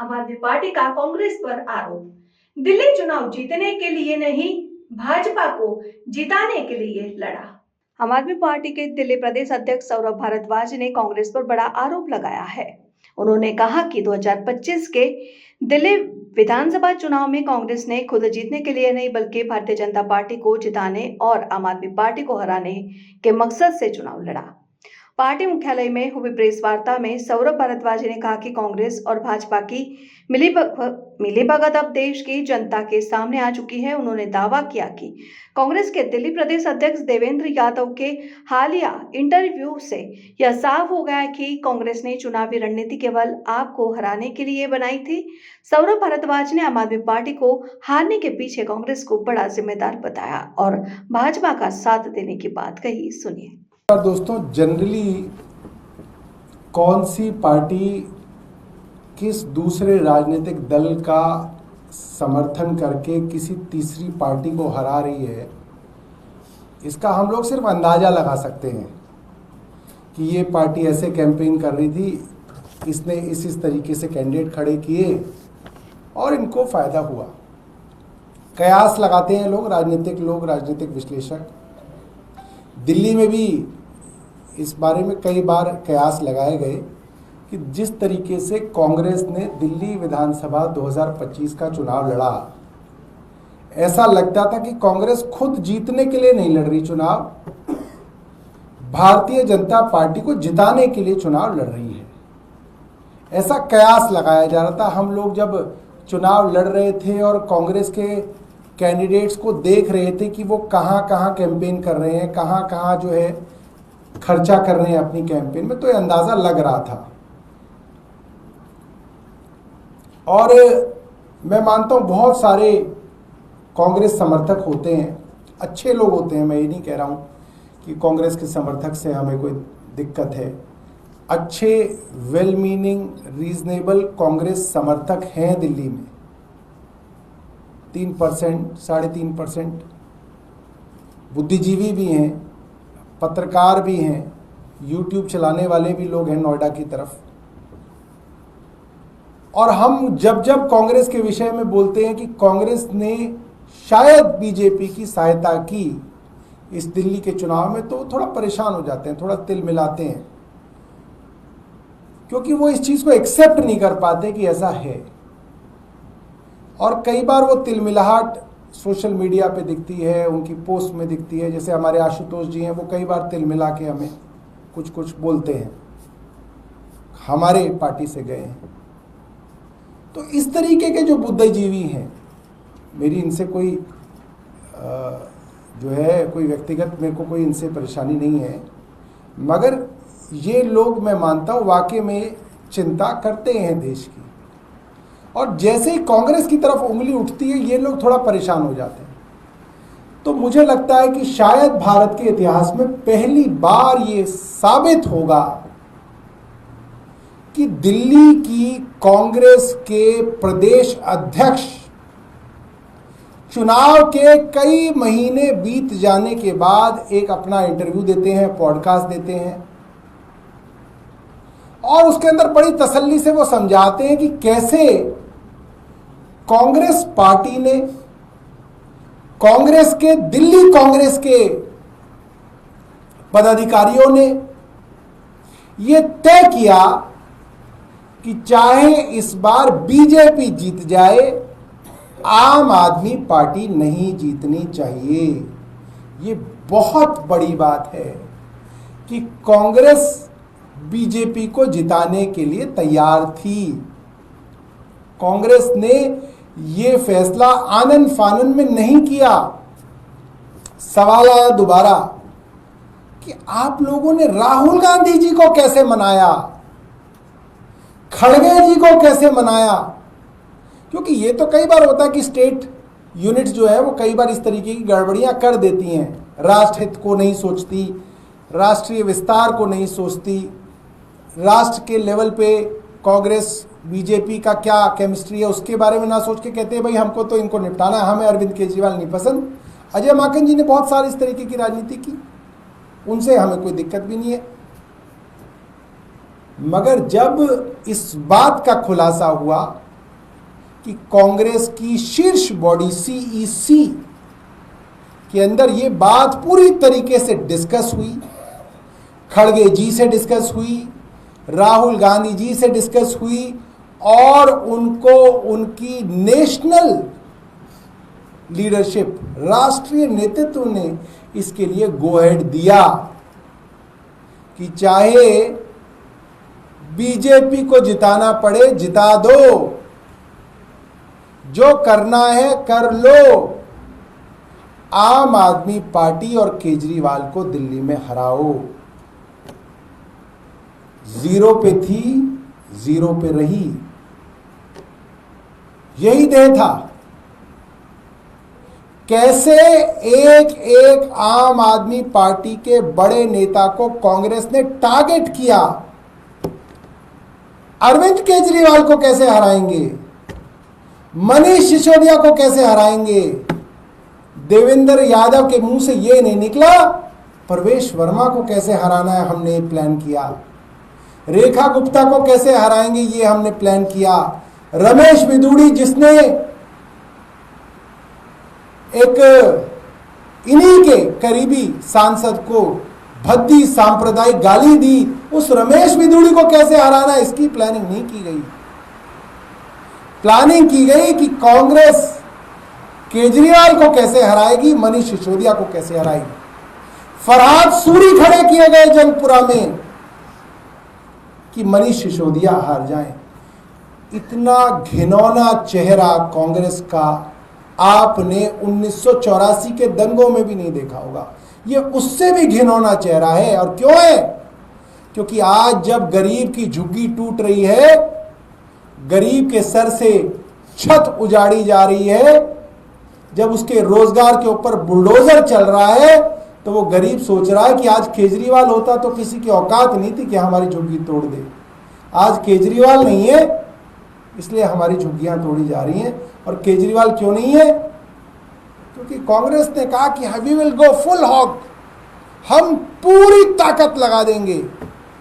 आम आदमी पार्टी का कांग्रेस पर आरोप। दिल्ली चुनाव जीतने के लिए नहीं, भाजपा को जिताने के लिए लड़ा। आम आदमी पार्टी के दिल्ली प्रदेश अध्यक्ष सौरभ भारद्वाज ने कांग्रेस पर बड़ा आरोप लगाया है। उन्होंने कहा कि 2025 के दिल्ली विधानसभा चुनाव में कांग्रेस ने खुद जीतने के लिए नहीं बल्कि भारतीय जनता पार्टी को जिताने और आम आदमी पार्टी को हराने के मकसद से चुनाव लड़ा। पार्टी मुख्यालय में हुई प्रेस वार्ता में सौरभ भारद्वाज ने कहा कि कांग्रेस और भाजपा की मिलीभगत अब देश की जनता के सामने आ चुकी है। उन्होंने दावा किया कि कांग्रेस के दिल्ली प्रदेश अध्यक्ष देवेंद्र यादव के हालिया इंटरव्यू से यह साफ हो गया है कि कांग्रेस ने चुनावी रणनीति केवल आपको हराने के लिए बनाई थी। सौरभ भारद्वाज ने आम आदमी पार्टी को हारने के पीछे कांग्रेस को बड़ा जिम्मेदार बताया और भाजपा का साथ देने की बात कही। सुनिए दोस्तों, जनरली कौन सी पार्टी किस दूसरे राजनीतिक दल का समर्थन करके किसी तीसरी पार्टी को हरा रही है, इसका हम लोग सिर्फ अंदाज़ा लगा सकते हैं कि ये पार्टी ऐसे कैंपेन कर रही थी, इसने इस तरीके से कैंडिडेट खड़े किए और इनको फ़ायदा हुआ। कयास लगाते हैं लोग, राजनीतिक विश्लेषक। दिल्ली में भी इस बारे में कई बार कयास लगाए गए कि जिस तरीके से कांग्रेस ने दिल्ली विधानसभा 2025 का चुनाव लड़ा, ऐसा लगता था कि कांग्रेस खुद जीतने के लिए नहीं लड़ रही चुनाव, भारतीय जनता पार्टी को जिताने के लिए चुनाव लड़ रही है। ऐसा कयास लगाया जा रहा था। हम लोग जब चुनाव लड़ रहे थे और कांग्रेस के कैंडिडेट्स को देख रहे थे कि वो कहाँ कहाँ कैंपेन कर रहे हैं, कहाँ कहाँ जो है खर्चा कर रहे हैं अपनी कैंपेन में, तो ये अंदाज़ा लग रहा था। और मैं मानता हूँ बहुत सारे कांग्रेस समर्थक होते हैं, अच्छे लोग होते हैं। मैं ये नहीं कह रहा हूँ कि कांग्रेस के समर्थक से हमें कोई दिक्कत है। अच्छे वेल मीनिंग रीजनेबल कांग्रेस समर्थक हैं दिल्ली में, 3%, 3.5%। बुद्धिजीवी भी हैं, पत्रकार भी हैं, यूट्यूब चलाने वाले भी लोग हैं नोएडा की तरफ। और हम जब कांग्रेस के विषय में बोलते हैं कि कांग्रेस ने शायद बीजेपी की सहायता की इस दिल्ली के चुनाव में, तो थोड़ा परेशान हो जाते हैं, थोड़ा तिल मिलाते हैं, क्योंकि वो इस चीज़ को एक्सेप्ट नहीं कर पाते कि ऐसा है। और कई बार वो तिलमिलाहट सोशल मीडिया पे दिखती है, उनकी पोस्ट में दिखती है। जैसे हमारे आशुतोष जी हैं, वो कई बार तिलमिला के हमें कुछ बोलते हैं, हमारे पार्टी से गए हैं। तो इस तरीके के जो बुद्धिजीवी हैं, मेरी इनसे कोई जो है कोई व्यक्तिगत मेरे को कोई इनसे परेशानी नहीं है, मगर ये लोग मैं मानता हूँ वाकई में चिंता करते हैं देश की। और जैसे ही कांग्रेस की तरफ उंगली उठती है, ये लोग थोड़ा परेशान हो जाते हैं। तो मुझे लगता है कि शायद भारत के इतिहास में पहली बार ये साबित होगा कि दिल्ली की कांग्रेस के प्रदेश अध्यक्ष चुनाव के कई महीने बीत जाने के बाद एक अपना इंटरव्यू देते हैं, पॉडकास्ट देते हैं, और उसके अंदर बड़ी तसल्ली से वो समझाते हैं कि कैसे कांग्रेस पार्टी ने, कांग्रेस के दिल्ली कांग्रेस के पदाधिकारियों ने ये तय किया कि चाहे इस बार बीजेपी जीत जाए, आम आदमी पार्टी नहीं जीतनी चाहिए। ये बहुत बड़ी बात है कि कांग्रेस बीजेपी को जिताने के लिए तैयार थी। कांग्रेस ने ये फैसला आनन फानन में नहीं किया। सवाल आया दोबारा कि आप लोगों ने राहुल गांधी जी को कैसे मनाया, खड़गे जी को कैसे मनाया, क्योंकि ये तो कई बार होता है कि स्टेट यूनिट्स जो है वो कई बार इस तरीके की गड़बड़ियां कर देती हैं, राष्ट्रहित को नहीं सोचती, राष्ट्रीय विस्तार को नहीं सोचती, राष्ट्र के लेवल पे कांग्रेस बीजेपी का क्या केमिस्ट्री है उसके बारे में ना सोच के कहते हैं भाई हमको तो इनको निपटाना है, हमें अरविंद केजरीवाल नहीं पसंद। अजय माकन जी ने बहुत सारी इस तरीके की राजनीति की, उनसे हमें कोई दिक्कत भी नहीं है। मगर जब इस बात का खुलासा हुआ कि कांग्रेस की शीर्ष बॉडी सीईसी के अंदर ये बात पूरी तरीके से डिस्कस हुई, खड़गे जी से डिस्कस हुई, राहुल गांधी जी से डिस्कस हुई और उनको उनकी नेशनल लीडरशिप, राष्ट्रीय नेतृत्व ने इसके लिए गो अहेड दिया कि चाहे बीजेपी को जिताना पड़े जिता दो, जो करना है कर लो, आम आदमी पार्टी और केजरीवाल को दिल्ली में हराओ। जीरो पे थी, जीरो पे रही, यही ध्येय था। कैसे एक एक आम आदमी पार्टी के बड़े नेता को कांग्रेस ने टारगेट किया। अरविंद केजरीवाल को कैसे हराएंगे, मनीष सिसोदिया को कैसे हराएंगे। देवेंद्र यादव के मुंह से ये नहीं निकला प्रवेश वर्मा को कैसे हराना है, हमने प्लान किया। रेखा गुप्ता को कैसे हराएंगे, ये हमने प्लान किया। रमेश बिदूड़ी जिसने एक इन्हीं के करीबी सांसद को भद्दी सांप्रदायिक गाली दी, उस रमेश बिदूड़ी को कैसे हराना, इसकी प्लानिंग नहीं की गई। प्लानिंग की गई कि कांग्रेस केजरीवाल को कैसे हराएगी, मनीष सिसोदिया को कैसे हराएगी। फरहाद सूरी खड़े किए गए जंगपुरा में कि मनीष सिसोदिया हार जाए। इतना घिनौना चेहरा कांग्रेस का आपने 1984 के दंगों में भी नहीं देखा होगा। ये उससे भी घिनौना चेहरा है। और क्यों है? क्योंकि आज जब गरीब की झुग्गी टूट रही है, गरीब के सर से छत उजाड़ी जा रही है, जब उसके रोजगार के ऊपर बुलडोजर चल रहा है, तो वो गरीब सोच रहा है कि आज केजरीवाल होता तो किसी की औकात नहीं थी कि हमारी झुग्गी तोड़ दे। आज केजरीवाल नहीं है, इसलिए हमारी झुग्गियां तोड़ी जा रही हैं। और केजरीवाल क्यों नहीं है? क्योंकि कांग्रेस ने कहा कि we will go full hog, हम पूरी ताकत लगा देंगे।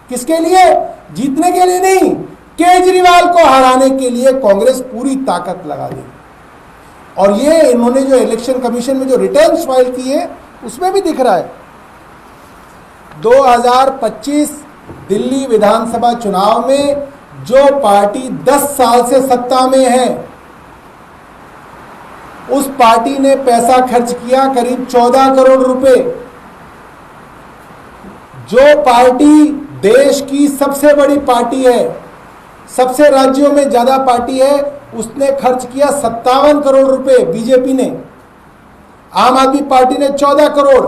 किसके लिए? जीतने के लिए नहीं, केजरीवाल को हराने के लिए कांग्रेस पूरी ताकत लगा देगी। और ये इन्होंने जो इलेक्शन कमीशन में जो रिटर्न्स फाइल किए उसमें भी दिख रहा है। 2025 दिल्ली विधानसभा चुनाव में जो पार्टी 10 साल से सत्ता में है, उस पार्टी ने पैसा खर्च किया करीब 14 करोड़ रुपए। जो पार्टी देश की सबसे बड़ी पार्टी है, सबसे राज्यों में ज्यादा पार्टी है, उसने खर्च किया 57 करोड़ रुपए बीजेपी ने। आम आदमी पार्टी ने 14 करोड़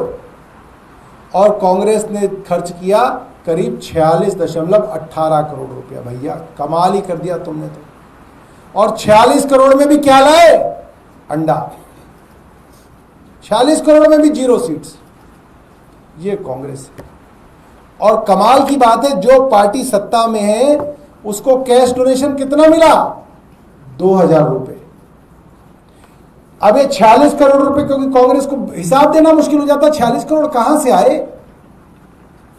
और कांग्रेस ने खर्च किया करीब 46.18 करोड़ रुपया। भैया कमाल ही कर दिया तुमने तो। और 46 करोड़ में भी क्या लाए? अंडा। 46 करोड़ में भी 0 सीट्स। ये कांग्रेस है। और कमाल की बात है, जो पार्टी सत्ता में है उसको कैश डोनेशन कितना मिला? 2000 रुपए। अब ये 46 करोड़ रुपए, क्योंकि कांग्रेस को हिसाब देना मुश्किल हो जाता, 46 करोड़ कहां से आए?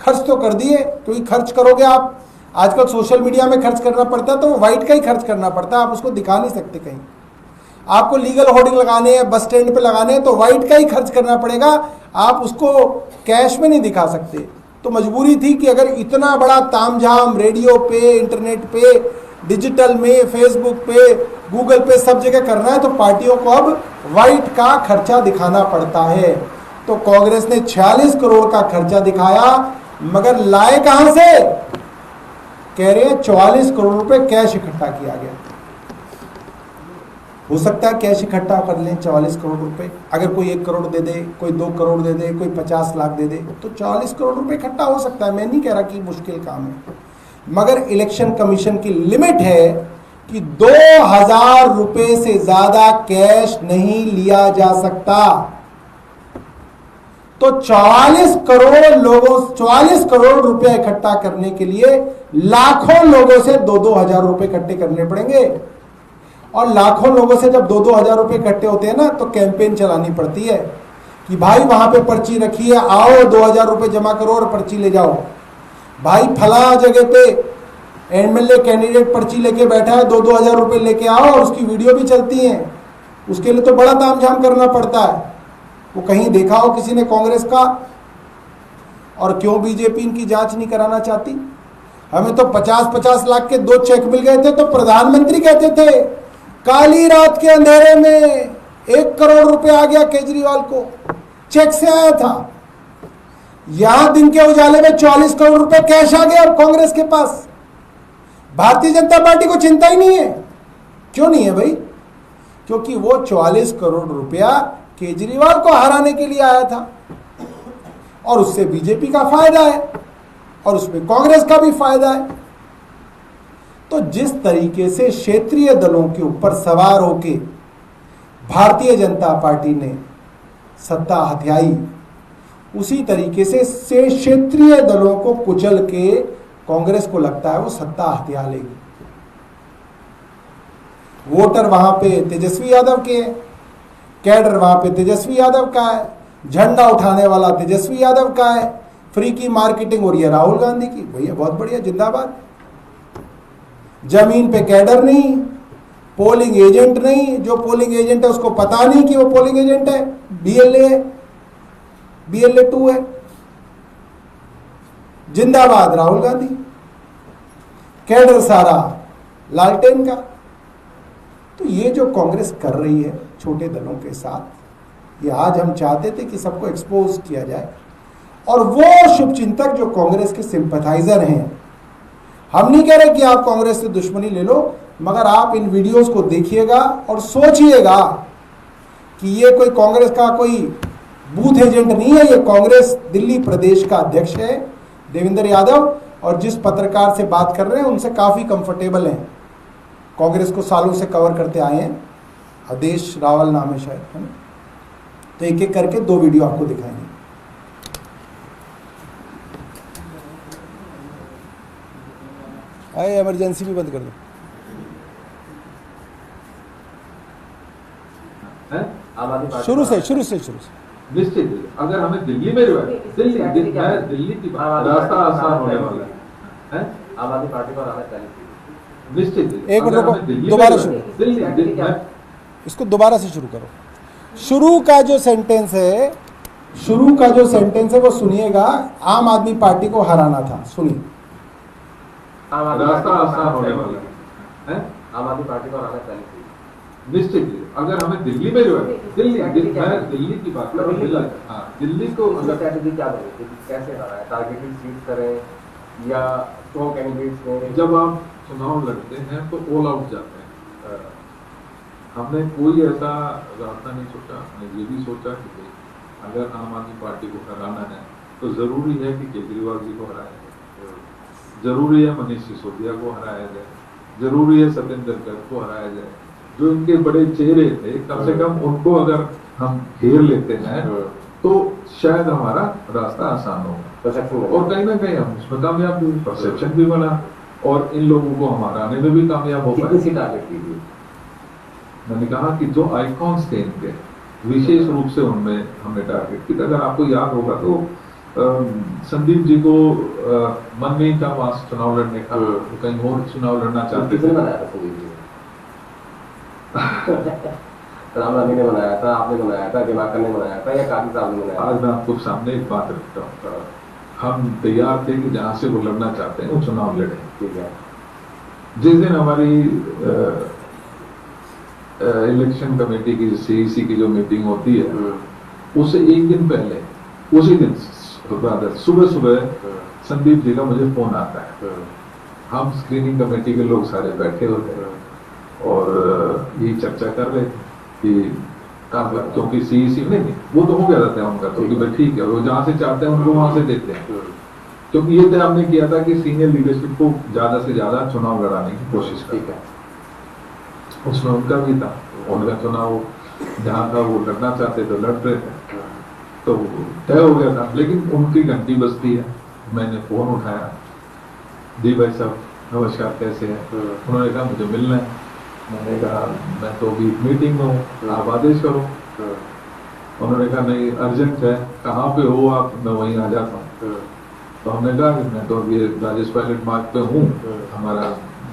खर्च तो कर दिए। क्योंकि खर्च करोगे आप, आजकल सोशल मीडिया में खर्च करना पड़ता है, तो व्हाइट का ही खर्च करना पड़ता है, आप उसको दिखा नहीं सकते कहीं। आपको लीगल होर्डिंग लगाने हैं, बस स्टैंड पे लगाने हैं, तो व्हाइट का ही खर्च करना पड़ेगा, आप उसको कैश में नहीं दिखा सकते। तो मजबूरी थी कि अगर इतना बड़ा तामझाम रेडियो पे, इंटरनेट पे, डिजिटल में, फेसबुक पे, गूगल पे, सब जगह करना है, तो पार्टियों को अब व्हाइट का खर्चा दिखाना पड़ता है। तो कांग्रेस ने 46 करोड़ का खर्चा दिखाया, मगर लाए कहां से? कह रहे हैं 44 करोड़ रुपए कैश इकट्ठा किया गया। हो सकता है कैश इकट्ठा कर लें 44 करोड़ रुपए। अगर कोई 1 करोड़ दे दे, कोई 2 करोड़ दे दे, कोई 50 लाख दे दे, तो 44 करोड़ रुपए इकट्ठा हो सकता है। मैं नहीं कह रहा कि मुश्किल काम है, मगर इलेक्शन कमीशन की लिमिट है कि 2000 रुपए से ज्यादा कैश नहीं लिया जा सकता। तो 44 करोड़ रुपए इकट्ठा करने के लिए लाखों लोगों से 2-2 हजार रुपए इकट्ठे करने पड़ेंगे। और लाखों लोगों से जब 2-2 हजार रुपए इकट्ठे होते हैं ना, तो कैंपेन चलानी पड़ती है कि भाई वहां पे पर्ची रखी है, आओ 2000 रुपए जमा करो और पर्ची ले जाओ। भाई फला जगह पे एमएलए कैंडिडेट पर्ची लेके बैठा है, 2-2 हज़ार रुपए लेके आओ और उसकी वीडियो भी चलती है। उसके लिए तो बड़ा तामझाम करना पड़ता है। वो कहीं देखा हो किसी ने कांग्रेस का? और क्यों बीजेपी इनकी जांच नहीं कराना चाहती? हमें तो 50-50 लाख के 2 चेक मिल गए थे तो प्रधानमंत्री कहते थे काली रात के अंधेरे में 1 करोड़ रुपए आ गया केजरीवाल को, चेक से आया था। यहां दिन के उजाले में 44 करोड़ रुपए कैश आ गया अब कांग्रेस के पास। भारतीय जनता पार्टी को चिंता ही नहीं है। क्यों नहीं है भाई? क्योंकि वो 44 करोड़ रुपया केजरीवाल को हराने के लिए आया था और उससे बीजेपी का फायदा है और उसमें कांग्रेस का भी फायदा है। तो जिस तरीके से क्षेत्रीय दलों के ऊपर सवार होके भारतीय जनता पार्टी ने सत्ता हथियाई, उसी तरीके से क्षेत्रीय दलों को कुचल के कांग्रेस को लगता है वो सत्ता हथिया लेगी। वोटर वहां पे तेजस्वी यादव के हैं, कैडर वहां पे तेजस्वी यादव का है, झंडा उठाने वाला तेजस्वी यादव का है, फ्री की मार्केटिंग हो रही है राहुल गांधी की। भैया बहुत बढ़िया, जिंदाबाद। जमीन पे कैडर नहीं, पोलिंग एजेंट नहीं, जो पोलिंग एजेंट है उसको पता नहीं कि वो पोलिंग एजेंट है, बीएलए है, BLA 2 है। जिंदाबाद राहुल गांधी। कैडर सारा लालटेन का। तो ये जो कांग्रेस कर रही है छोटे दलों के साथ, ये आज हम चाहते थे कि सबको एक्सपोज किया जाए। और वो शुभचिंतक जो कांग्रेस के सिंपैथाइजर हैं, हम नहीं कह रहे कि आप कांग्रेस से दुश्मनी ले लो, मगर आप इन वीडियोस को देखिएगा और सोचिएगा कि ये कोई कांग्रेस का कोई बूथ एजेंट नहीं है। ये कांग्रेस दिल्ली प्रदेश का अध्यक्ष है देवेंद्र यादव, और जिस पत्रकार से बात कर रहे हैं उनसे काफी कंफर्टेबल हैं। कांग्रेस को सालों से कवर करते आए हैं, आदेश रावल नाम है शायद, है ना? तो एक एक करके 2 वीडियो आपको दिखाएंगे। आए इमरजेंसी भी बंद कर दो। शुरू से निश्चित, अगर हमें दिल्ली में दिल्ली की रास्ता आसान होने वाला है। आम आदमी पार्टी को आना चाहिए निश्चित। एक मिनट रुको, दोबारा शुरू, इसको दोबारा से शुरू करो। शुरू का जो सेंटेंस है वो सुनिएगा। आम आदमी पार्टी को हराना था, सुनिए। रास्ता आसान होने वाला है। आम आदमी पार्टी को हराना चाहिए निश्चित। अगर हमें दिल्ली में दिल्ली की बात करें, दिल्ली को स्ट्रैटेजी क्या बनेगी, कैसे हराना है? टारगेटेड सीट करें या स्ट्रॉन्ग कैंडिडेट्स करें? जब आप चुनाव लड़ते हैं तो ऑल आउट जाते हैं। हमने कोई ऐसा रास्ता नहीं सोचा। हमने ये भी सोचा कि अगर आम आदमी पार्टी को हराना है तो जरूरी है कि केजरीवाल जी को हराया जाए, जरूरी है मनीष सिसोदिया को हराया जाए, जरूरी है सत्येंद्र गर्ग को हराया जाए। जो इनके बड़े चेहरे थे, कम से कम उनको अगर हम घेर लेते हैं तो शायद हमारा रास्ता आसान होगा और कहीं ना कहीं हम उसमें कामयाब भी, परसेप्शन भी बना और इन लोगों को हम हराने में भी कामयाब हो पाए। मैंने कहा कि जो आइकॉन्स थे इनके, विशेष रूप से उनमें हमने टारगेट किया। अगर आपको याद होगा तो संदीप जी को मन नहीं था वहां चुनाव लड़ने का, तो कहीं और चुनाव लड़ना चाहते थे। राम गांधी ने बनाया था, आपने बनाया था, दिवाकर ने बनाया था या काफी साहब ने बनाया? आज मैं आपको सामने एक बात रखता हूँ, हम तैयार थे कि जहाँ से वो लड़ना चाहते हैं वो चुनाव लड़े। ठीक है। जिस दिन हमारी इलेक्शन कमेटी की CEC की जो मीटिंग होती है, उससे एक दिन पहले, उसी दिन सुबह संदीप जी का मुझे फोन आता है। हम स्क्रीनिंग कमेटी के लोग सारे बैठे होते हैं और ये चर्चा कर रहे थे कि क्योंकि CEC नहीं वो तो हो गया था उनका, तो कि भाई ठीक है, वो जहाँ से चाहते हैं उनको वहां से देते हैं। क्योंकि ये तय हमने किया था कि सीनियर लीडरशिप को ज्यादा से ज्यादा चुनाव लड़ाने की कोशिश करें। उसमें उनका भी था, उनका चुनाव जहाँ था वो लड़ना चाहते तो लड़ रहे थे, तो तय हो गया था। लेकिन उनकी घंटी बजती है, मैंने फोन उठाया, दी भाई साहब नमस्कार, कैसे हैं? उन्होंने कहा मुझे मिलना है। मैंने कहा मैं तो अभी मीटिंग में हूँ, आप आदेश करो। उन्होंने कहा नहीं अर्जेंट है, कहाँ पे हो आप? मैं वहीं आ जाता हूँ। तो हमने कहा कि मैं तो ये राजेश पायलट मार्ग पे हूँ, हमारा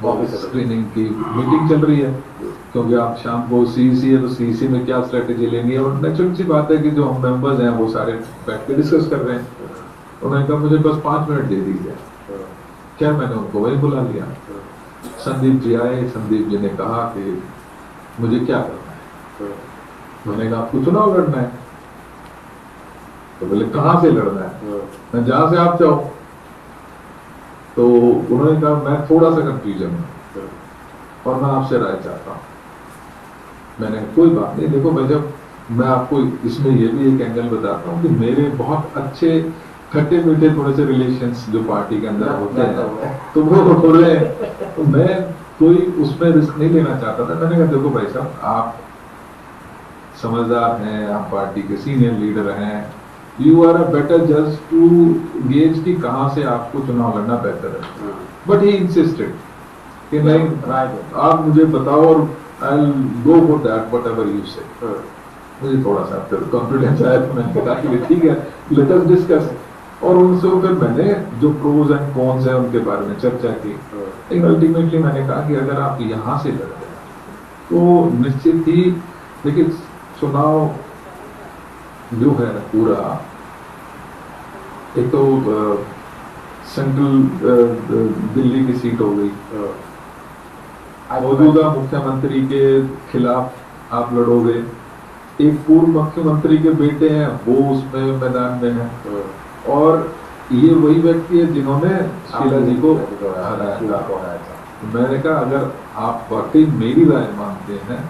ऑफिस स्क्रीनिंग की मीटिंग चल रही है, क्योंकि आप शाम को सीईसी है तो सीईसी में क्या स्ट्रेटेजी लेंगे, और नेचुरल सी बात है कि जो हम मेंबर्स हैं वो सारे बैठ के डिस्कस कर रहे हैं। उन्होंने कहा मुझे बस 5 मिनट दे दीजिए। क्या मैंने उनको वही बुला लिया। संदीप जी आए, संदीप जी ने कहा कि मुझे क्या करना है। मैंने कहा आपको चुनाव लड़ना है। तो बोले कहाँ से लड़ना है? मैं जहां से आप चाहो। तो उन्होंने कहा मैं थोड़ा सा कंफ्यूजन हूँ और मैं आपसे राय चाहता हूँ। मैंने कोई बात नहीं, देखो भाई, जब मैं आपको इसमें ये भी एक एंगल बताता हूँ कि मेरे बहुत अच्छे खट्टे मीठे थोड़े से रिलेशंस जो पार्टी के अंदर होते हैं, तो वो हो रहे हैं, तो मैं कोई उसमें रिस्क नहीं लेना चाहता था। मैंने कहा देखो भाई साहब, आप समझदार हैं, आप पार्टी के सीनियर लीडर हैं, यू आर अ बेटर जज टू गेज कि कहाँ से आपको चुनाव लड़ना बेहतर है। बट ही इंसिस्टेड कि नहीं, आप मुझे बताओ और I will go for that whatever you से। मुझे थोड़ा सा फिर कॉन्फिडेंस आया, तो मैंने कहा कि ठीक है, लेट अस डिस्कस। और उनसे फिर मैंने जो प्रोज एंड कॉन्स है उनके बारे में चर्चा की। लेकिन अल्टीमेटली मैंने कहा कि अगर आप यहाँ से लड़ रहे हैं तो निश्चित ही, देखिए चुनाव जो है पूरा, एक तो सेंट्रल दिल्ली की सीट हो गई, मौजूदा मुख्यमंत्री के खिलाफ आप लड़ोगे, एक पूर्व मुख्यमंत्री के बेटे हैं वो उसमें मैदान में है, और ये वही व्यक्ति है जिन्होंने शीला जी को हराया था। मैंने कहा अगर आप वाकई मेरी राय मानते हैं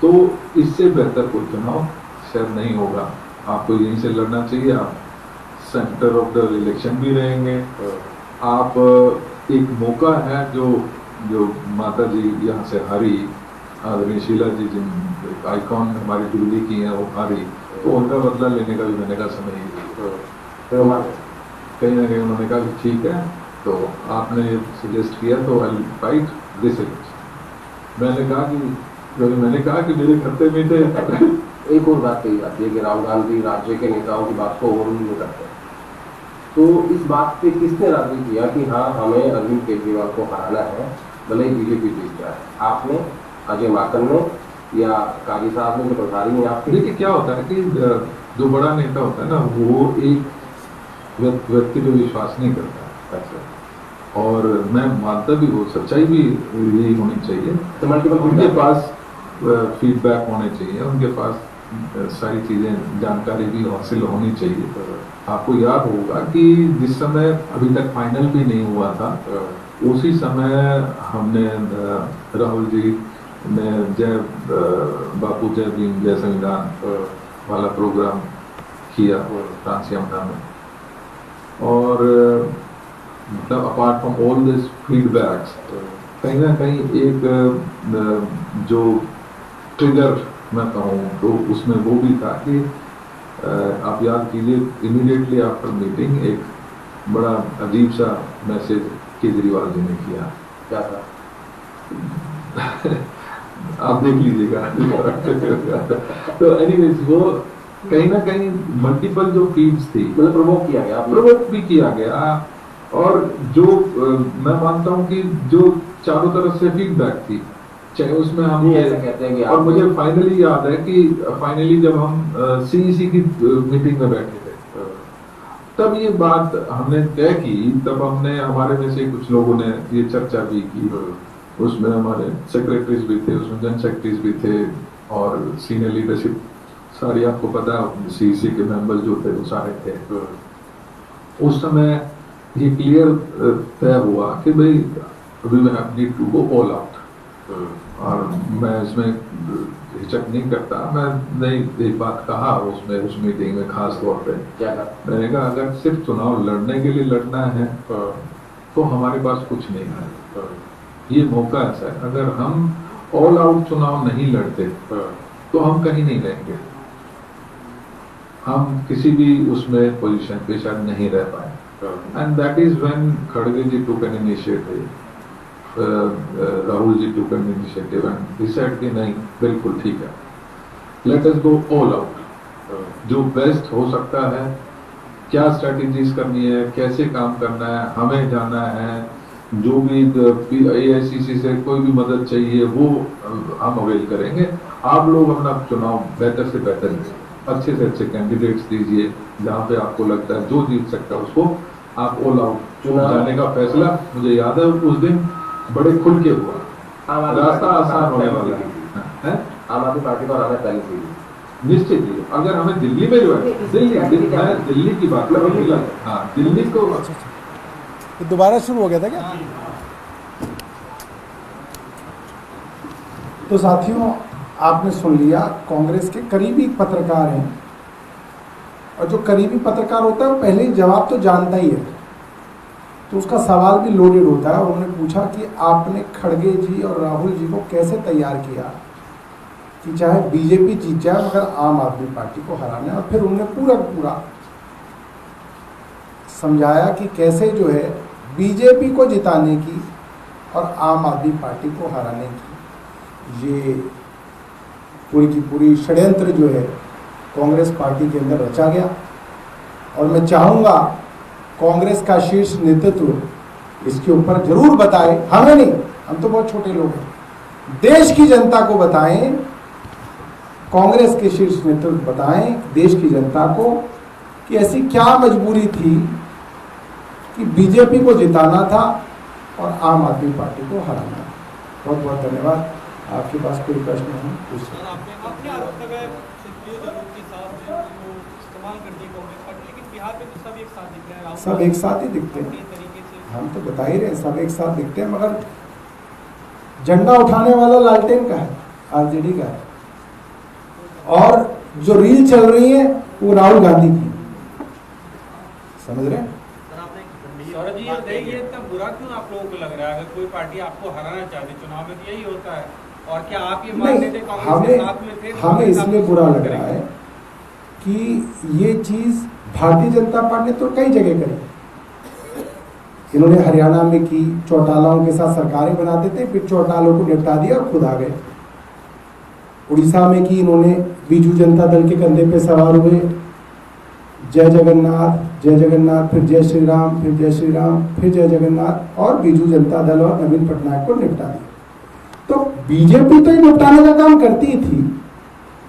तो इससे बेहतर कोई चुनाव शायद नहीं होगा, आपको यहीं से लड़ना चाहिए। आप सेंटर ऑफ द इलेक्शन भी रहेंगे, आप एक मौका है जो माता जी यहाँ से हारी, आदरणीय शीला जी जिन आइकॉन हमारी दिल्ली की हैं वो हारी, तो उनका बदला लेने का भी मैंने कहा समय ही कहीं ना कहीं उन्होंने कहा कि ठीक है, तो आपने सजेस्ट किया तो आई फाइट दिस इलेक्शन। मैंने कहा कि मेरे खत्ते मीठे। एक और बात कही जाती है कि राहुल गांधी राज्य के नेताओं की बात को ओवर नहीं करते, तो इस बात पे किसने राजी किया कि हाँ हमें अरविंद केजरीवाल को हराना है, भले ही बीजेपी जीत जाए? आपने, अजय माकन ने, या काजी साहब ने, जो प्रभारी हैं आपके? देखिए क्या होता है कि जो बड़ा नेता होता है ना, वो एक व्यक्ति पे विश्वास नहीं करता। अच्छा। और मैं मानता भी हूँ, सच्चाई भी यही होनी चाहिए। तो मल्टीपल उनके पास फीडबैक होने चाहिए, उनके पास सारी चीजें, जानकारी भी हासिल होनी चाहिए। आपको याद होगा कि जिस समय अभी तक फाइनल भी नहीं हुआ था, उसी समय हमने राहुल जी ने जय बापू जय भीम जय संविधान वाला प्रोग्राम किया फ्रांस यमुना में, और मतलब apart from all this feedbacks, कहीं ना कहीं एक जो ट्रिगर मैं कहूँ तो उसमें वो भी था कि आप याद कीजिए, इमीडिएटली आफ्टर मीटिंग एक बड़ा अजीब सा मैसेज केजरीवाल जी ने किया। क्या था? आप देख लीजिएगा। तो एनीवेज वो कहीं ना कहीं मल्टीपल जो फीड्स थी, मतलब प्रमोट किया गया, प्रमोट भी किया गया, और जो मैं मानता हूँ कि जो चारों तरफ से फीडबैक थी, चाहे उसमें हम ऐसा कहते हैं कि और मुझे फाइनली याद है कि फाइनली जब हम सीईसी की मीटिंग में बैठे थे, तब ये बात हमने तय की, तब हमने हमारे में से कुछ लोगों ने ये चर्चा भी की, उसमें हमारे सेक्रेटरीज भी थे, उसमें जनरल सेक्रेटरीज भी थे, और सीनियर लीडरशिप सारी, आपको पता है सीईसी के मेंबर जो थे वो सारे थे। उस समय ये क्लियर तय हुआ कि भाई we need to go all out, और मैं इसमें हिचक नहीं करता, मैंने एक बात कहा उसमें, उस मीटिंग में खास तौर पे, मैंने कहा अगर सिर्फ चुनाव लड़ने के लिए लड़ना है तो हमारे पास कुछ नहीं है, ये मौका ऐसा है, अगर हम ऑल आउट चुनाव नहीं लड़ते तो हम कहीं नहीं रहेंगे, हम किसी भी उसमें पोजीशन पे शायद नहीं रह पाए। एंड दैट इज व्हेन खड़गे ji took an initiative, Rahul ji took an initiative and decide कि नहीं बिल्कुल ठीक है, let us go all out, जो बेस्ट हो सकता है क्या स्ट्रेटजीज करनी है, कैसे काम करना है, हमें जाना है, जो भी AICC से कोई भी मदद चाहिए वो हम अवेल करेंगे। आप लोग अपना चुनाव बेहतर से बेहतर अच्छे से अच्छे कैंडिडेट्स दीजिए, जहाँ पे आपको लगता है जो जीत सकता है उसको आप ऑल आउट जाने का फैसला, मुझे याद है उस दिन बड़े खुल के हुआ, रास्ता आसान होने वाला है। आम आदमी पार्टी को हराना पहले से ही निश्चित ही, अगर हमें दिल्ली में जो है, दिल्ली की बात कर रहा हूँ, हाँ दिल्ली को ये दोबारा शुरू हो गया था क्या? तो साथियों, आपने सुन लिया, कांग्रेस के करीबी पत्रकार हैं, और जो करीबी पत्रकार होता है वो पहले ही जवाब तो जानता ही है, तो उसका सवाल भी लोडेड होता है। उन्होंने पूछा कि आपने खड़गे जी और राहुल जी को कैसे तैयार किया कि चाहे बीजेपी जीत जाए मगर आम आदमी पार्टी को हराना है, और फिर उन्होंने पूरा समझाया कि कैसे जो है बीजेपी को जिताने की और आम आदमी पार्टी को हराने की ये पूरी की पूरी षड्यंत्र जो है कांग्रेस पार्टी के अंदर रचा गया। और मैं चाहूँगा कांग्रेस का शीर्ष नेतृत्व इसके ऊपर जरूर बताए, हमें नहीं, हम तो बहुत छोटे लोग हैं, देश की जनता को बताएं, कांग्रेस के शीर्ष नेतृत्व बताएं देश की जनता को कि ऐसी क्या मजबूरी थी कि बीजेपी को जिताना था और आम आदमी पार्टी को हराना। बहुत बहुत धन्यवाद। आपके पास कोई प्रश्न है पूछ सकते हैं। आपने आरोप लगाया क्षेत्रीय दलों के साथ जो इस्तेमाल कर दी कांग्रेस पार्टी, लेकिन बिहार में तो सब एक साथ दिख रहे हैं, सब एक साथ ही दिखते हैं, तरीके से हम तो बता ही रहे हैं, सब एक साथ दिखते हैं, मगर झंडा उठाने वाला लालटेन का है, आरजेडी का है, और जो रील चल रही है वो राहुल गांधी की, समझ रहे हैं? सौरभ जी, ये देखिए इतना बुरा क्यों आप लोगों को लग रहा है? अगर कोई पार्टी आपको हराना चाहती चुनाव में तो यही होता है, और क्या आप ये मानते थे कांग्रेस के साथ में थे? हमें इसलिए बुरा लग रहा है कि ये चीज भारतीय जनता पार्टी ने तो कई जगह करी। इन्होंने हरियाणा में की, चौटालाओं के साथ सरकारें बनाते थे, फिर चौटालों को निपटा दिया और खुद आ गए। उड़ीसा में की इन्होंने, बीजू जनता दल के कंधे पे सवार हुए, जय जगन्नाथ, फिर जय श्री राम, फिर जय श्री राम, फिर जय जगन्नाथ, और बीजू जनता दल और नवीन पटनायक को निपटा दिया। तो बीजेपी तो ये निपटाने का काम करती ही थी,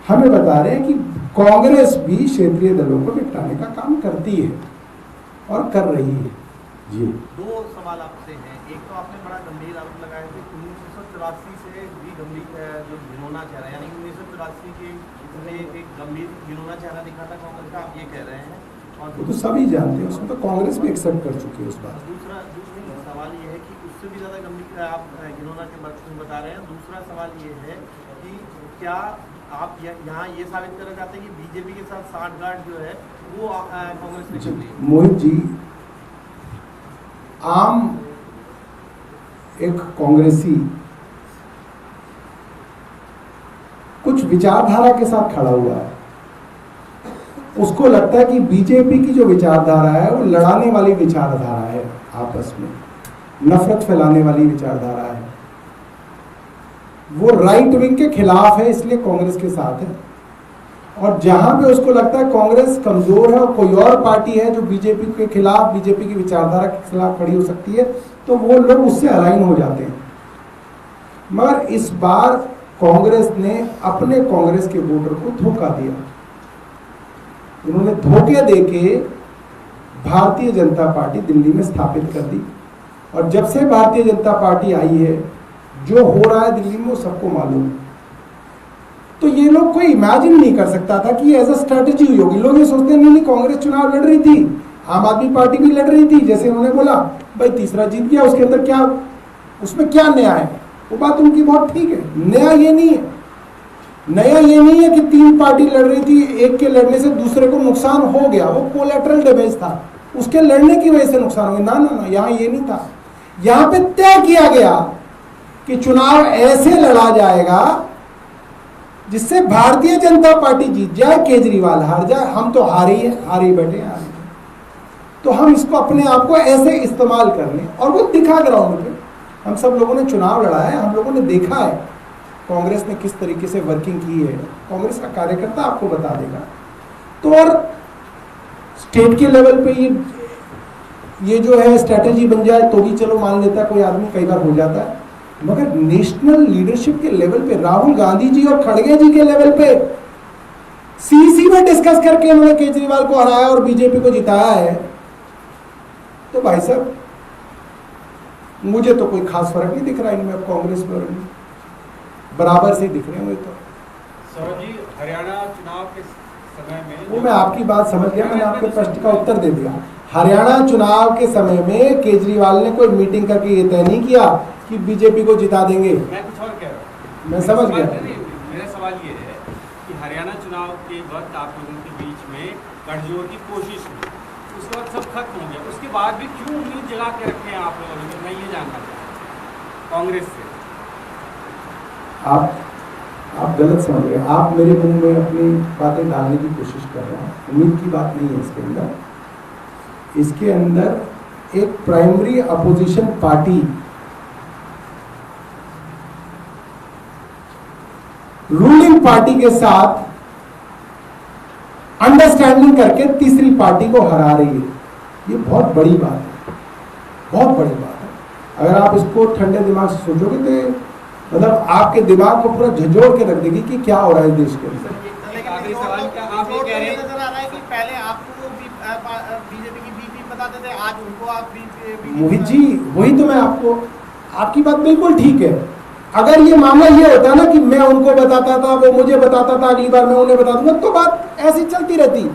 हमें बता रहे हैं कि कांग्रेस भी क्षेत्रीय दलों को निपटाने का काम करती है और कर रही है। जी, दो सवाल आपसे हैं। एक तो आपने बड़ा गंभीर आरोप लगाया कि 1984 से भी गंभीर जो घिनौना चेहरा, यानी 1984 के एक गंभीर घिनौना चेहरा दिखा था कांग्रेस का, आप ये कह रहे हैं, और वो तो सभी जानते हैं, उसमें तो कांग्रेस भी एक्सेप्ट कर चुकी है उस बात। दूसरा सवाल ये है कि उससे भी ज़्यादा गंभीर आप घिनौना के बारे में बता रहे हैं। दूसरा सवाल ये है कि क्या आप यहाँ ये साबित करना चाहते हैं कि बीजेपी के साथ साठगांठ जो है वो कांग्रेस ने कर ली? मोहित जी, आम एक कांग्रेसी कुछ विचारधारा के साथ खड़ा हुआ है, उसको लगता है कि बीजेपी की जो विचारधारा है वो लड़ाने वाली विचारधारा है, आपस में नफरत फैलाने वाली विचारधारा है, वो राइट विंग के खिलाफ है, इसलिए कांग्रेस के साथ है। और जहां पे उसको लगता है कांग्रेस कमजोर है और कोई और पार्टी है जो बीजेपी के खिलाफ, बीजेपी की विचारधारा के खिलाफ खड़ी हो सकती है, तो वो लोग उससे अलाइन हो जाते हैं। मगर इस बार कांग्रेस ने अपने कांग्रेस के वोटर को धोखा दिया। उन्होंने धोखे देके भारतीय जनता पार्टी दिल्ली में स्थापित कर दी, और जब से भारतीय जनता पार्टी आई है जो हो रहा है दिल्ली में वो सबको मालूम है। तो ये लोग कोई इमेजिन नहीं कर सकता था कि एज अ स्ट्रेटेजी हुई होगी। लोग ये सोचते हैं नहीं, कांग्रेस चुनाव लड़ रही थी, आम आदमी पार्टी भी लड़ रही थी, जैसे उन्होंने बोला भाई तीसरा जीत गया, उसके अंदर क्या, उसमें क्या नया है, वो बात उनकी बहुत ठीक है। नया ये नहीं है, नया ये नहीं है कि तीन पार्टी लड़ रही थी, एक के लड़ने से दूसरे को नुकसान हो गया, वो कोलैटरल डैमेज था, उसके लड़ने की वजह से नुकसान हो गया। ना, यहाँ ये नहीं था। यहाँ पे तय किया गया कि चुनाव ऐसे लड़ा जाएगा जिससे भारतीय जनता पार्टी जीत जाए, केजरीवाल हार जाए, हम तो हारे ही बैठे हैं। तो हम इसको अपने आप को ऐसे इस्तेमाल कर लें, और वो दिखा ग्राउंड पे। हम सब लोगों ने चुनाव लड़ा है, हम लोगों ने देखा है कांग्रेस ने किस तरीके से वर्किंग की है, कांग्रेस का कार्यकर्ता आपको बता देगा। तो और स्टेट के लेवल पे ये जो है स्ट्रेटेजी बन जाए तो भी चलो मान लेता है कोई आदमी, कई बार हो जाता है, मगर नेशनल लीडरशिप के लेवल पे राहुल गांधी जी और खड़गे जी के लेवल पे सीसी में डिस्कस करके उन्होंने केजरीवाल को हराया और बीजेपी को जिताया है, तो भाई साहब मुझे तो कोई खास फर्क नहीं दिख रहा इनमें, अब कांग्रेस में और इनमें बराबर से दिख रहे हैं। तो सौरभ जी, हरियाणा चुनाव के समय में वो मैं आपकी बात समझ गया, मैंने आपके प्रश्न का उत्तर दे दिया। हरियाणा चुनाव के समय में केजरीवाल ने कोई मीटिंग करके ये तय नहीं किया कि बीजेपी को जिता देंगे। मैं कुछ और कह रहा हूँ, मैं समझ गया। मेरा सवाल ये है कि हरियाणा चुनाव के वक्त आप लोगों के बीच में गठजोड़ की कोशिश हुई, उसके बाद सब खत्म हो गया, उसके बाद भी क्यों उम्मीद जगा के रखे हैं आप लोगों ने? मैं ये जानना चाहता हूँ कांग्रेस से। आप गलत समझ रहे हैं, आप मेरे मुंह में अपनी बातें डालने की कोशिश कर रहे हैं। उम्मीद की बात नहीं है इसके अंदर। इसके अंदर एक primary opposition party ruling party के साथ अंडरस्टैंडिंग करके तीसरी पार्टी को हरा रही है। ये बहुत बड़ी बात है, बहुत बड़ी बात है। अगर आप इसको ठंडे दिमाग से सोचोगे तो मतलब आपके दिमाग को पूरा झंझोड़ के रख देगी कि क्या हो रहा है देश के अंदर। आखिरी सवाल क्या आप ये कह रहे हैं? नजर आ रहा है कि पहले आपको बीजेपी की बी टीम बताते थे, आज उनको आप मोहित जी, वही तो मैं आपकी बात बिल्कुल ठीक है। अगर ये मामला ये होता ना कि मैं उनको बताता था, वो मुझे बताता था, अगली बार मैं उन्हें बता दूंगा, तो बात ऐसी चलती रहती।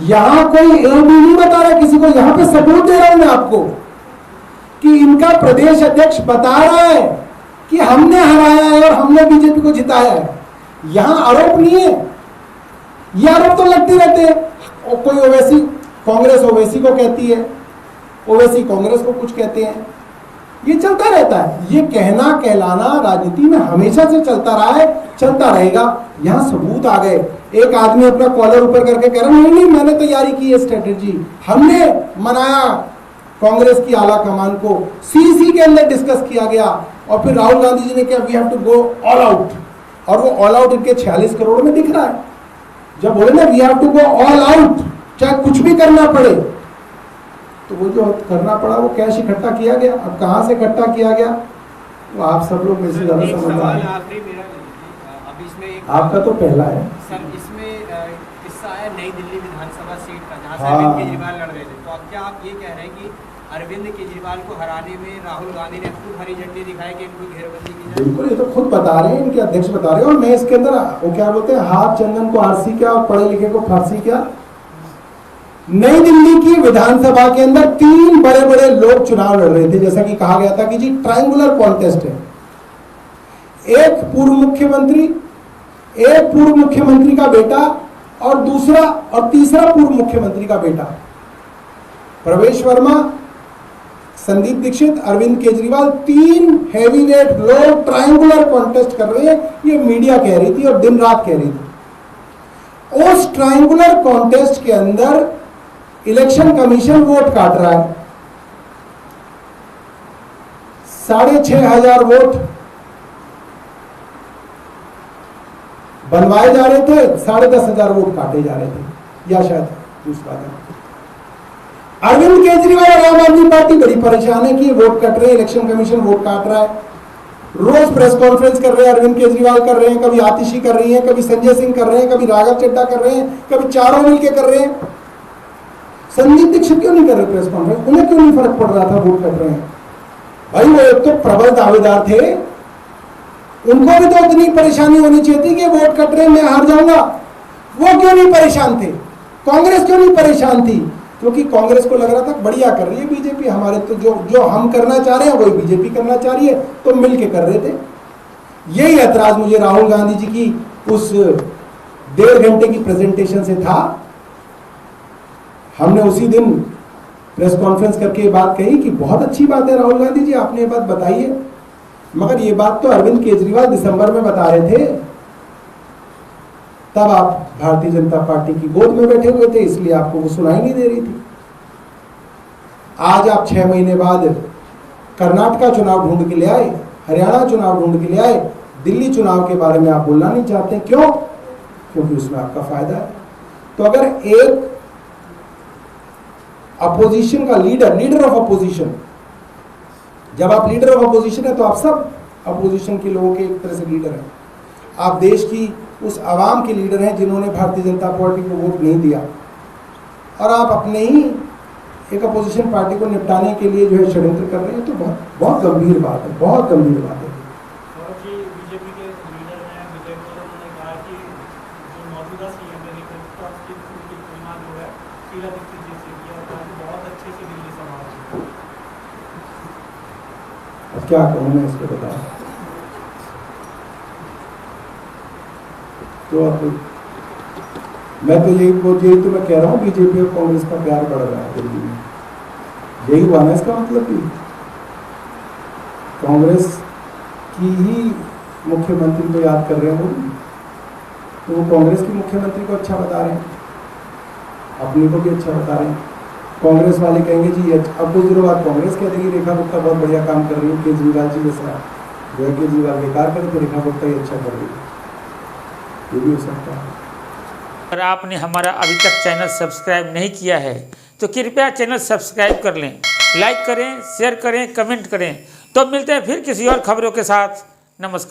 यहाँ कोई ए बी नहीं बता रहा किसी को, यहाँ पे सबूत दे रहा हूं मैं आपको कि इनका प्रदेश अध्यक्ष बता रहा है कि हमने हराया है और हमने बीजेपी को जिताया है। यहां आरोप नहीं है, ये आरोप तो लगते रहते हैं। कोई ओवैसी कांग्रेस ओवैसी को कहती है, ओवैसी कांग्रेस को कुछ कहते हैं, ये चलता रहता है। ये कहना कहलाना राजनीति में हमेशा से चलता रहा है, चलता रहेगा। यहां सबूत आ गए। एक आदमी अपना कॉलर ऊपर करके कह रहा नहीं मैंने तैयारी की है स्ट्रेटेजी, हमने मनाया कांग्रेस की आला कमान को, सीसी के अंदर डिस्कस किया गया और फिर राहुल गांधी जी ने कहा we have to go all out, और वो ऑल आउट इनके 46 करोड़ में दिख रहा है। जब बोले ना we have to go all out, चाहे कुछ भी करना पड़े, तो वो जो करना पड़ा वो कैश इकट्ठा किया गया। अब कहां से इकट्ठा किया गया वो आप सब लोग मेरे से ज्यादा समझदार हैं। आखिरी मेरा अब इसमें एक आपका तो पहला है सर, इसमें किस्सा है नई दिल्ली विधानसभा सीट का, जहां से हाँ। अरविंद केजरीवाल लड़ रहे थे। तो अब क्या आप ये कह रहे हैं कि अरविंद केजरीवाल को हराने में राहुल गांधी ने खुद हरी झंडी दिखाई कि इनको घेरबंदी की जाए? बिल्कुल, ये तो खुद बता रहे हैं, इनके अध्यक्ष बता रहे हैं। और मैं इसके अंदर वो क्या बोलते हैं, हाथ चंदन को आरसी क्या और पढ़े लिखे को फांसी क्या। नई दिल्ली की विधानसभा के अंदर 3 बड़े बड़े लोग चुनाव लड़ रहे थे, जैसा कि कहा गया था कि जी ट्रायंगुलर कॉन्टेस्ट है। एक पूर्व मुख्यमंत्री का बेटा और दूसरा और तीसरा पूर्व मुख्यमंत्री का बेटा, प्रवेश वर्मा, संदीप दीक्षित, अरविंद केजरीवाल, 3 हैवीवेट लोग ट्रायंगुलर कॉन्टेस्ट कर रहे हैं। ये मीडिया कह रही थी और दिन रात कह रही थी। उस ट्रायंगुलर कॉन्टेस्ट के अंदर इलेक्शन कमीशन वोट काट रहा है। 6,500 वोट बनवाए जा रहे थे, 10,500 वोट काटे जा रहे थे, या शायद दूसरा था। अरविंद केजरीवाल और आम आदमी पार्टी बड़ी परेशान है कि वोट कट रहे हैं, इलेक्शन कमीशन वोट काट रहा है। रोज प्रेस कॉन्फ्रेंस कर रहे हैं, अरविंद केजरीवाल कर रहे हैं, कभी आतिशी कर रही है, कभी संजय सिंह कर रहे हैं, कभी राघव चड्ढा कर रहे हैं, कभी चारों मिलकर कर रहे हैं। संदीप दीक्षित क्यों नहीं कर रहे प्रेस कॉन्फ्रेंस? उन्हें क्यों नहीं फर्क पड़ रहा था वोट कट रहे हैं? भाई वो एक तो प्रबल दावेदार थे, उनको भी तो इतनी परेशानी होनी चाहिए थी कि वोट कट रहे हैं, मैं हार जाऊंगा। वो क्यों नहीं परेशान थे? कांग्रेस क्यों नहीं परेशान थी? क्योंकि कांग्रेस को लग रहा था बढ़िया कर रही है बीजेपी, हमारे तो जो हम करना चाह रहे हैं वही बीजेपी करना चाह रही है, तो मिलके कर रहे थे। यही ऐतराज मुझे राहुल गांधी जी की उस 1.5 घंटे की प्रेजेंटेशन से था। हमने उसी दिन प्रेस कॉन्फ्रेंस करके ये बात कही कि बहुत अच्छी बात है राहुल गांधी जी, आपने ये बात बताई है, मगर ये बात तो अरविंद केजरीवाल दिसंबर में बता रहे थे, तब आप भारतीय जनता पार्टी की गोद में बैठे हुए थे, इसलिए आपको वो सुनाई नहीं दे रही थी। आज आप 6 महीने बाद कर्नाटक चुनाव ढूंढ के ले आए, हरियाणा चुनाव ढूंढ के ले आए, दिल्ली चुनाव के बारे में आप बोलना नहीं चाहते। क्यों? क्योंकि उसमें आपका फायदा है। तो अगर एक अपोजिशन का लीडर ऑफ अपोजिशन। जब आप लीडर ऑफ अपोजिशन है तो आप सब अपोजिशन के लोगों के एक तरह से लीडर हैं। आप देश की उस आवाम के लीडर हैं जिन्होंने भारतीय जनता पार्टी को वोट नहीं दिया, और आप अपने ही एक अपोजिशन पार्टी को निपटाने के लिए जो है षड्यंत्र कर रहे हैं। तो बहुत गंभीर बात है, बहुत गंभीर बात है। और जी बीजेपी के लीडर हैं विजय गोयल, उन्होंने कहा कि जो मौजूदा सीएम है की तुलना जो है शीला दीक्षित जी से किया, और कहा कि बहुत अच्छे से दिल्ली संभाल रही है। अब क्या कहूँ मैं इसको बताओ। तो अब मैं तो यही तो मैं कह रहा हूँ, बीजेपी और कांग्रेस का प्यार बढ़ रहा है दिल्ली में। यही हुआ ना इसका मतलब कि कांग्रेस की ही मुख्यमंत्री को याद कर रहे हैं वो, तो वो कांग्रेस की मुख्यमंत्री को अच्छा बता रहे हैं, अपनी को भी अच्छा बता रहे हैं। कांग्रेस वाले कहेंगे जी अब कुछ दिनों बाद कांग्रेस कह देगी रेखा गुप्ता बहुत बढ़िया काम कर रही है, केजरीवाल जी जैसा जो है केजरीवाल बेकार करे तो रेखा गुप्ता ही अच्छा कर रही है, ये भी हो सकता है। अगर आपने हमारा अभी तक चैनल सब्सक्राइब नहीं किया है तो कृपया चैनल सब्सक्राइब कर लें, लाइक करें, शेयर करें, कमेंट करें। तो मिलते हैं फिर किसी और खबरों के साथ। नमस्कार।